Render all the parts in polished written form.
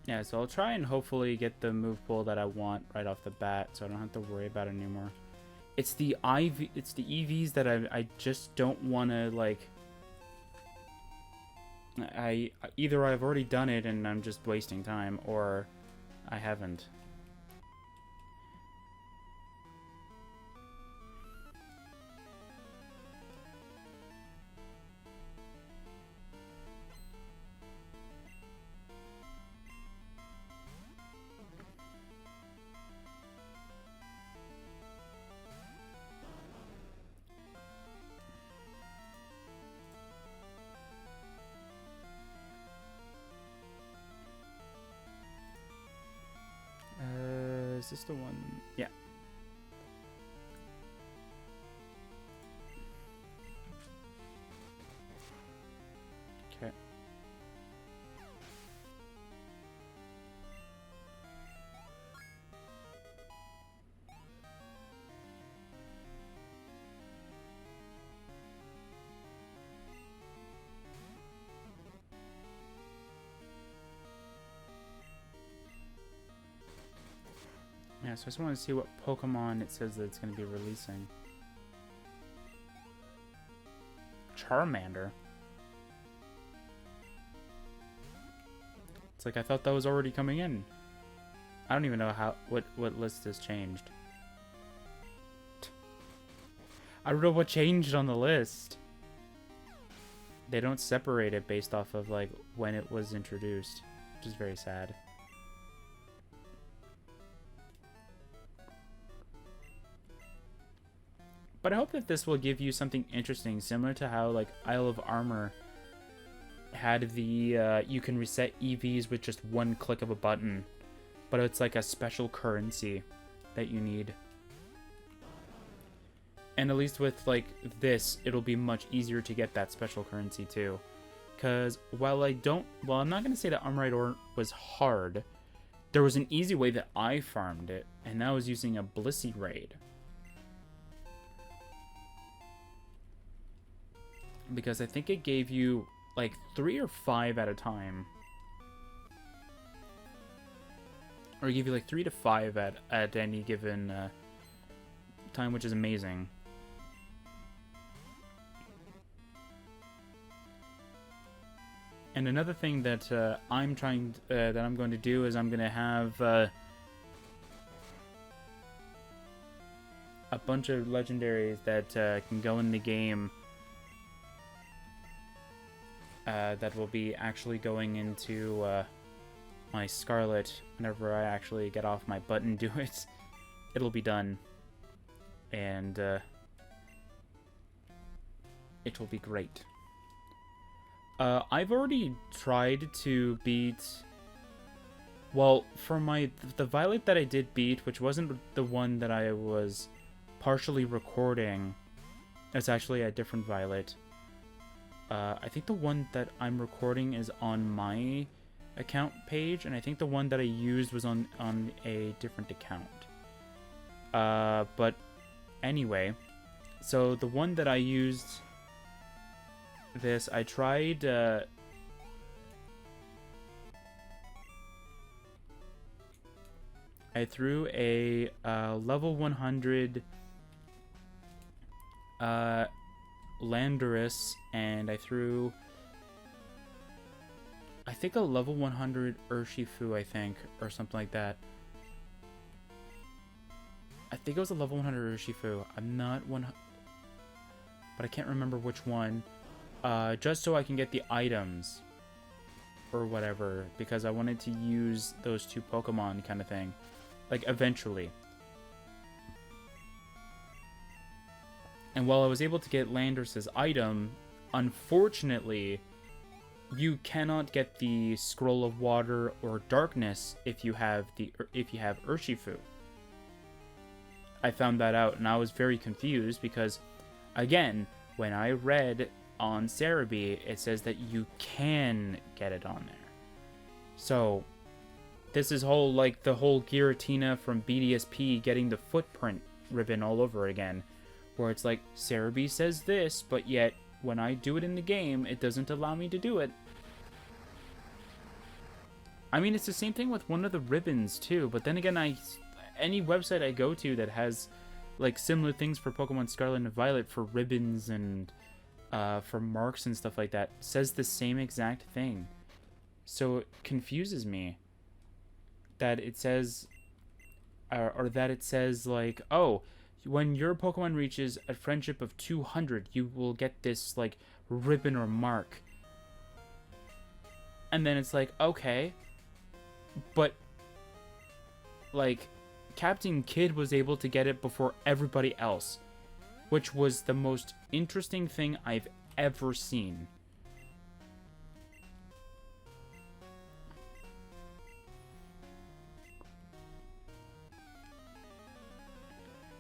Yeah, so I'll try and hopefully get the move pool that I want right off the bat, so I don't have to worry about it anymore. It's the EVs that I just don't want to, like... Either I've already done it and I'm just wasting time, or I haven't. Is this the one? Yeah. Okay. Yeah, so I just want to see what Pokemon it says that it's going to be releasing. Charmander? It's like I thought that was already coming in. I don't even know what list has changed. I don't know what changed on the list. They don't separate it based off of like when it was introduced, which is very sad. But I hope that this will give you something interesting, similar to how like Isle of Armor had the you can reset EVs with just one click of a button, but it's like a special currency that you need. And at least with like this, it'll be much easier to get that special currency too. Because while I'm not gonna say that Armorite Ore was hard, there was an easy way that I farmed it, and that was using a Blissey raid. Because I think it gave you like 3 or 5 at a time. Or it gave you like 3 to 5 at any given time, which is amazing. And another thing that I'm going to do is I'm going to have a bunch of legendaries that can go in the game. That will be actually going into my Scarlet whenever I actually get off my butt and do it. It'll be done. And it will be great. I've already tried to beat... Well, for the Violet that I did beat, which wasn't the one that I was partially recording, it's actually a different Violet. I think the one that I'm recording is on my account page, and I think the one that I used was on a different account. But anyway, so the one that I used, I tried I threw a level 100 Landorus, and I threw, I think, a level 100 Urshifu, I think, or something like that. I think it was a level 100 Urshifu. I'm not but I can't remember which one. Just so I can get the items or whatever, because I wanted to use those 2 Pokemon kind of thing, like eventually. And while I was able to get Landorus's item, unfortunately, you cannot get the Scroll of Water or Darkness if you have Urshifu. I found that out, and I was very confused because, again, when I read on Cerebi, it says that you can get it on there. So, this is the whole Giratina from BDSP getting the footprint ribbon all over again. Where it's like, Cerebi says this, but yet, when I do it in the game, it doesn't allow me to do it. I mean, it's the same thing with one of the ribbons too. But then again, any website I go to that has like similar things for Pokemon Scarlet and Violet for ribbons and for marks and stuff like that says the same exact thing. So it confuses me that it says, or that it says like, oh, when your Pokemon reaches a friendship of 200, you will get this like ribbon or mark. And then it's like, okay, but like Captain Kidd was able to get it before everybody else, which was the most interesting thing I've ever seen.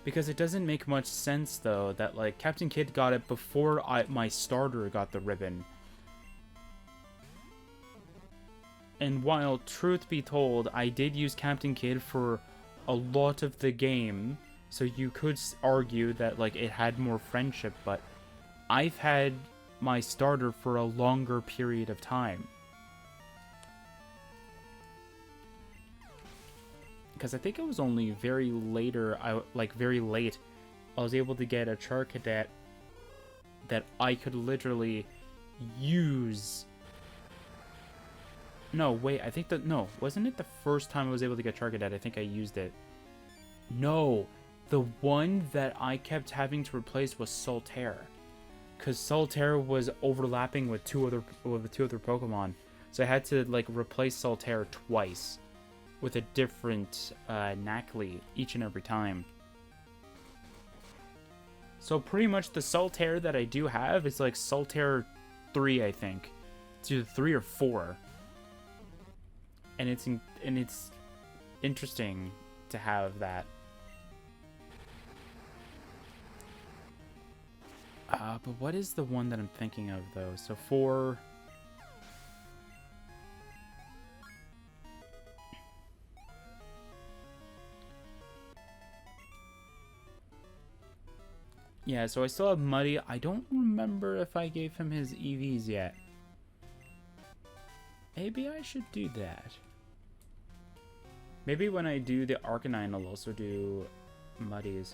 Because it doesn't make much sense, though, that, like, Captain Kidd got it before my starter got the ribbon. And while, truth be told, I did use Captain Kidd for a lot of the game, so you could argue that, like, it had more friendship, but I've had my starter for a longer period of time. Because I think it was only very late, I was able to get a Charcadet that I could literally use. No, wait, I think no, wasn't it the first time I was able to get Charcadet? I think I used it. No, the one that I kept having to replace was Solterre. Because Solterre was overlapping with two other Pokemon. So I had to, like, replace Solterre twice with a different Nacli each and every time. So pretty much the Solterre that I do have is like Solterre 3, I think. It's either 3 or 4. And it's interesting to have that. But what is the one that I'm thinking of, though? So for... Yeah, so I still have Muddy. I don't remember if I gave him his EVs yet. Maybe I should do that. Maybe when I do the Arcanine, I'll also do Muddies.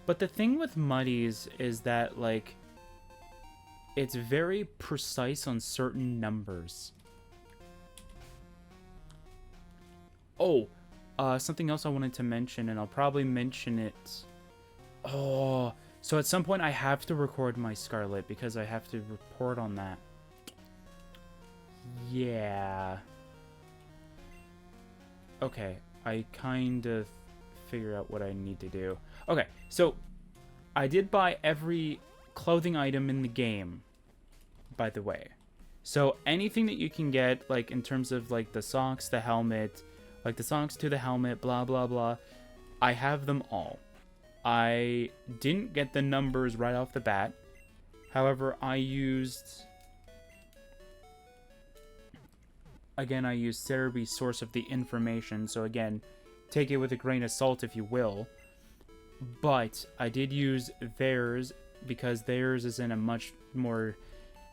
But the thing with Muddies is that, like, it's very precise on certain numbers. Oh, something else I wanted to mention, and I'll probably mention it... Oh, so at some point I have to record my Scarlet because I have to report on that. Yeah. Okay, I kind of figure out what I need to do. Okay, so I did buy every clothing item in the game, by the way. So anything that you can get, like in terms of like the socks, the helmet, like the socks to the helmet, blah, blah, blah, I have them all. I didn't get the numbers right off the bat. However, I used Cerebee's source of the information. So again, take it with a grain of salt if you will. But I did use theirs because theirs is in a much more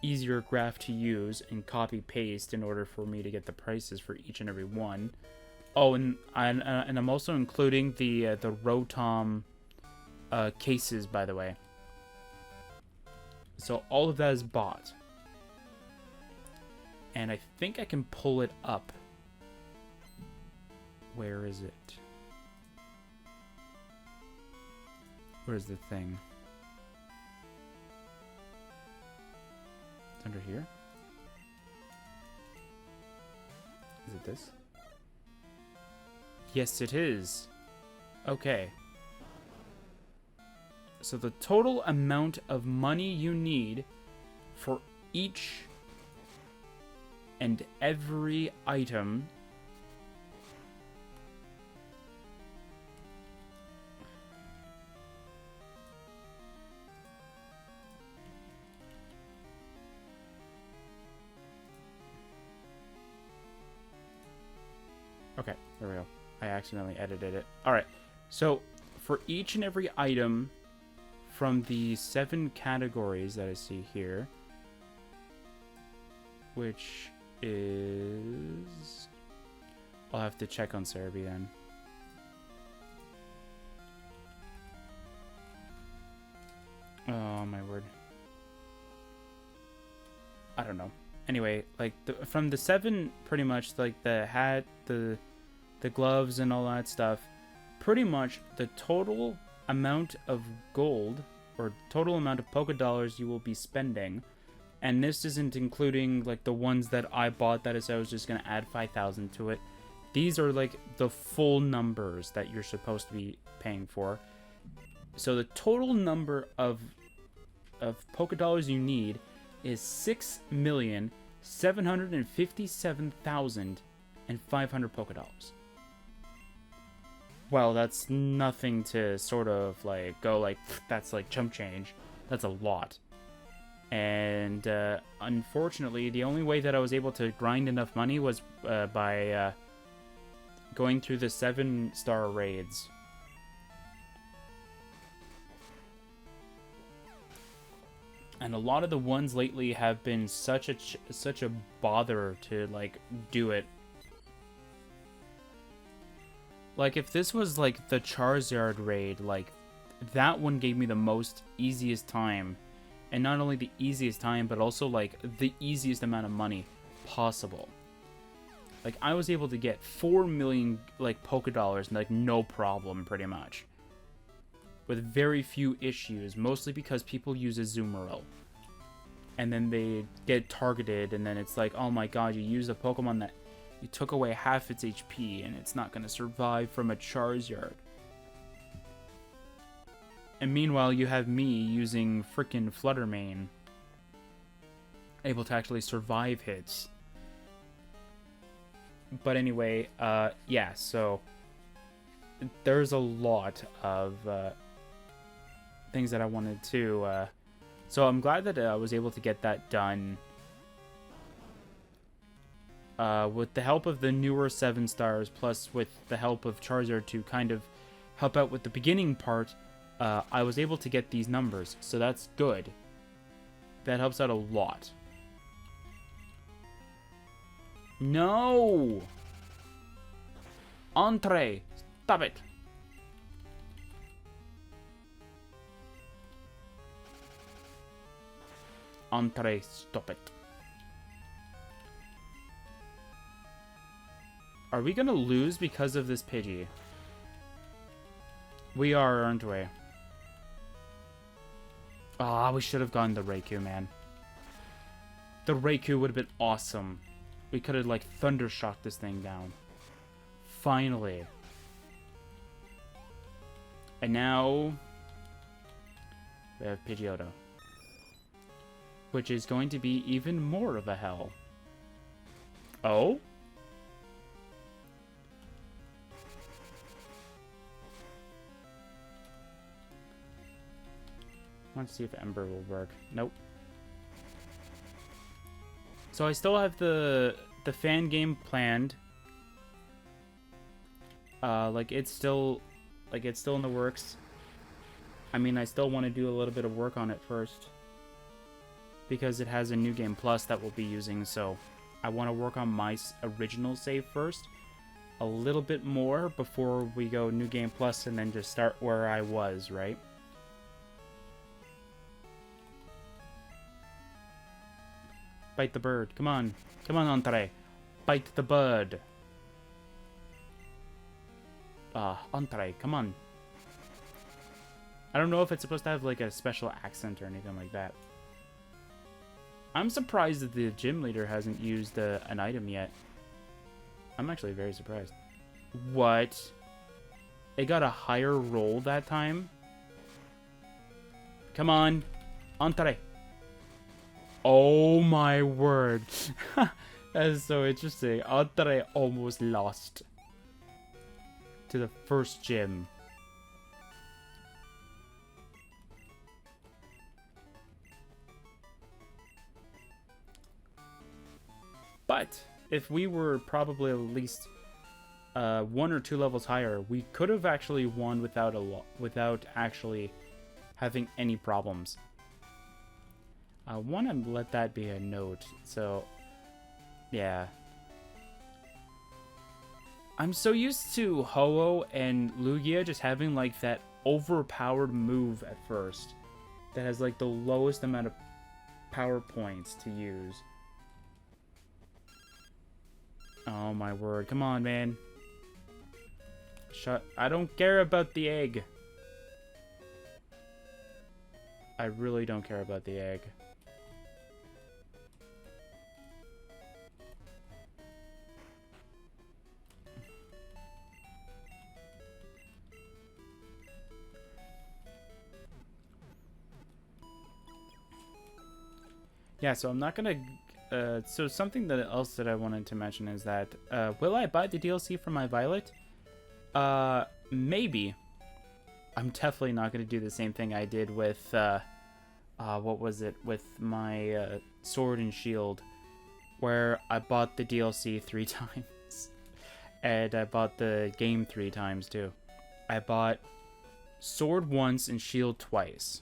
easier graph to use and copy paste in order for me to get the prices for each and every one. Oh, and I'm also including the Rotom cases, by the way. So all of that is bought. And I think I can pull it up. Where is it? Where's the thing? It's under here? Is it this? Yes, it is. Okay. So the total amount of money you need for each and every item okay, there we go. I accidentally edited it. Alright, so for each and every item from the 7 categories that I see here, which is... I'll have to check on Cerebi then. Oh, my word. I don't know. Anyway, like, from the 7, pretty much, like, the hat, the gloves, and all that stuff, pretty much the total amount of gold, or total amount of Poké Dollars you will be spending, and this isn't including, like, the ones that I bought, that is, I was just gonna add 5,000 to it. These are, like, the full numbers that you're supposed to be paying for. So the total number of Poké Dollars you need is 6,757,500 Poké Dollars. Well, that's nothing to sort of like go like, that's like chump change. That's a lot. And unfortunately, the only way that I was able to grind enough money was by going through the 7-star raids. And a lot of the ones lately have been such a bother to like do it. Like if this was like the Charizard raid, like that one gave me the most easiest time, and not only the easiest time, but also like the easiest amount of money possible. Like I was able to get 4 million like Poké Dollars, like no problem, pretty much. With very few issues, mostly because people use Azumarill. And then they get targeted, and then it's like, oh my god, you used a Pokemon that you took away half its HP, and it's not going to survive from a Charizard. And meanwhile, you have me using frickin' Fluttermane, able to actually survive hits. But anyway, yeah, so there's a lot of things that I wanted to, so I'm glad that I was able to get that done with the help of the newer 7 stars, plus with the help of Charizard to kind of help out with the beginning part. I was able to get these numbers, so that's good. That helps out a lot. No! Entree! Stop it! Entree, stop it. Are we gonna lose because of this Pidgey? We are, aren't we? Ah, we should have gone the Raikou, man. The Raikou would have been awesome. We could have, like, Thundershocked this thing down. Finally. And now we have Pidgeotto, which is going to be even more of a hell. Oh? Let's see if Ember will work. Nope. So I still have the fan game planned. Like it's still in the works. I mean, I still want to do a little bit of work on it first, because it has a New Game Plus that we'll be using, so I want to work on my original save first a little bit more before we go New Game Plus and then just start where I was, right? Bite the bird. Come on. Come on, Entree. Bite the bird. Entree. Come on. I don't know if it's supposed to have, like, a special accent or anything like that. I'm surprised that the gym leader hasn't used an item yet. I'm actually very surprised. What? It got a higher roll that time? Come on. Entree. Oh my word. That is so interesting. Entree almost lost to the first gym. But if we were probably at least 1 or 2 levels higher, we could have actually won without actually having any problems. I want to let that be a note. So, Yeah. I'm so used to Ho-Oh and Lugia just having, like, that overpowered move at first. That has, like, the lowest amount of power points to use. Oh, my word. Come on, man. I don't care about the egg. I really don't care about the egg. Yeah, so I'm not gonna... so something else that I wanted to mention is that... will I buy the DLC for my Violet? Maybe. I'm definitely not gonna do the same thing I did with... what was it? With my Sword and Shield. Where I bought the DLC 3 times. And I bought the game 3 times, too. I bought Sword once and Shield twice.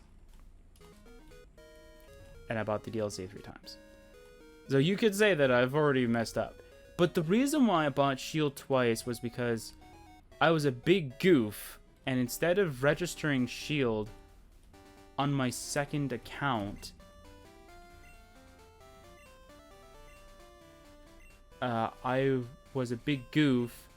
And I bought the DLC 3 times. So you could say that I've already messed up. But the reason why I bought Shield twice was because I was a big goof, and instead of registering Shield on my second account, I was a big goof